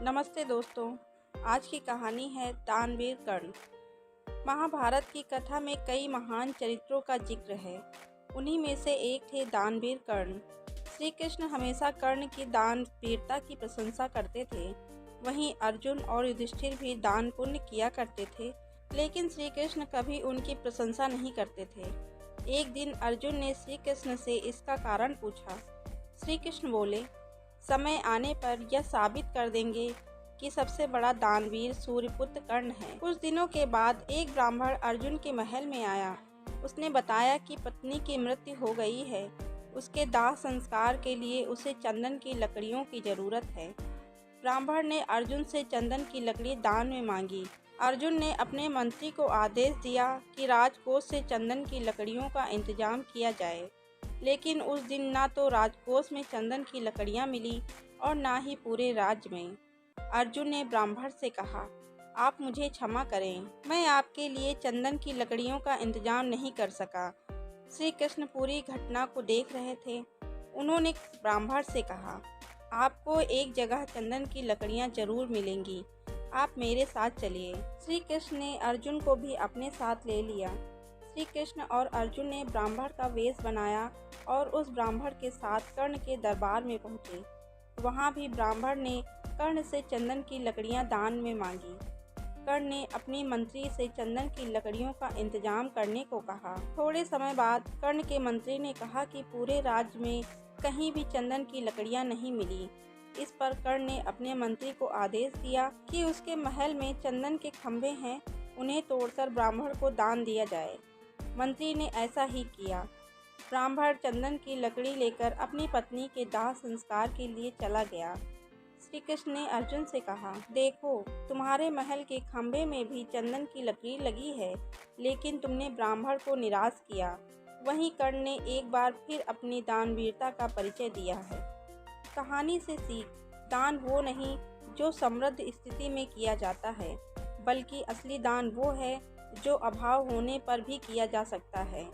नमस्ते दोस्तों। आज की कहानी है दानवीर कर्ण। महाभारत की कथा में कई महान चरित्रों का जिक्र है। उन्हीं में से एक थे दानवीर कर्ण। श्री कृष्ण हमेशा कर्ण की दान वीरता की प्रशंसा करते थे। वहीं अर्जुन और युधिष्ठिर भी दान पुण्य किया करते थे, लेकिन श्री कृष्ण कभी उनकी प्रशंसा नहीं करते थे। एक दिन अर्जुन ने श्री कृष्ण से इसका कारण पूछा। श्री कृष्ण बोले, समय आने पर यह साबित कर देंगे कि सबसे बड़ा दानवीर सूर्यपुत्र कर्ण है। कुछ दिनों के बाद एक ब्राह्मण अर्जुन के महल में आया। उसने बताया कि पत्नी की मृत्यु हो गई है। उसके दाह संस्कार के लिए उसे चंदन की लकड़ियों की जरूरत है। ब्राह्मण ने अर्जुन से चंदन की लकड़ी दान में मांगी। अर्जुन ने अपने मंत्री को आदेश दिया कि राजकोष से चंदन की लकड़ियों का इंतजाम किया जाए, लेकिन उस दिन ना तो राजकोष में चंदन की लकड़ियां मिली और ना ही पूरे राज्य में। अर्जुन ने ब्राह्मण से कहा, आप मुझे क्षमा करें, मैं आपके लिए चंदन की लकड़ियों का इंतजाम नहीं कर सका। श्री कृष्ण पूरी घटना को देख रहे थे। उन्होंने ब्राह्मण से कहा, आपको एक जगह चंदन की लकड़ियां जरूर मिलेंगी, आप मेरे साथ चलिए। श्री कृष्ण ने अर्जुन को भी अपने साथ ले लिया। श्री कृष्ण और अर्जुन ने ब्राह्मण का वेश बनाया और उस ब्राह्मण के साथ कर्ण के दरबार में पहुँचे। वहाँ भी ब्राह्मण ने कर्ण से चंदन की लकड़ियाँ दान में मांगी। कर्ण ने अपनी मंत्री से चंदन की लकड़ियों का इंतजाम करने को कहा। थोड़े समय बाद कर्ण के मंत्री ने कहा कि पूरे राज्य में कहीं भी चंदन की लकड़ियाँ नहीं मिली। इस पर कर्ण ने अपने मंत्री को आदेश दिया कि उसके महल में चंदन के खंभे हैं, उन्हें तोड़कर ब्राह्मण को दान दिया जाए। मंत्री ने ऐसा ही किया। ब्राह्मण चंदन की लकड़ी लेकर अपनी पत्नी के दाह संस्कार के लिए चला गया। श्री कृष्ण ने अर्जुन से कहा, देखो, तुम्हारे महल के खंभे में भी चंदन की लकड़ी लगी है, लेकिन तुमने ब्राह्मण को निराश किया। वहीं कर्ण ने एक बार फिर अपनी दानवीरता का परिचय दिया है। कहानी से सीख, दान वो नहीं जो समृद्ध स्थिति में किया जाता है, बल्कि असली दान वो है जो अभाव होने पर भी किया जा सकता है।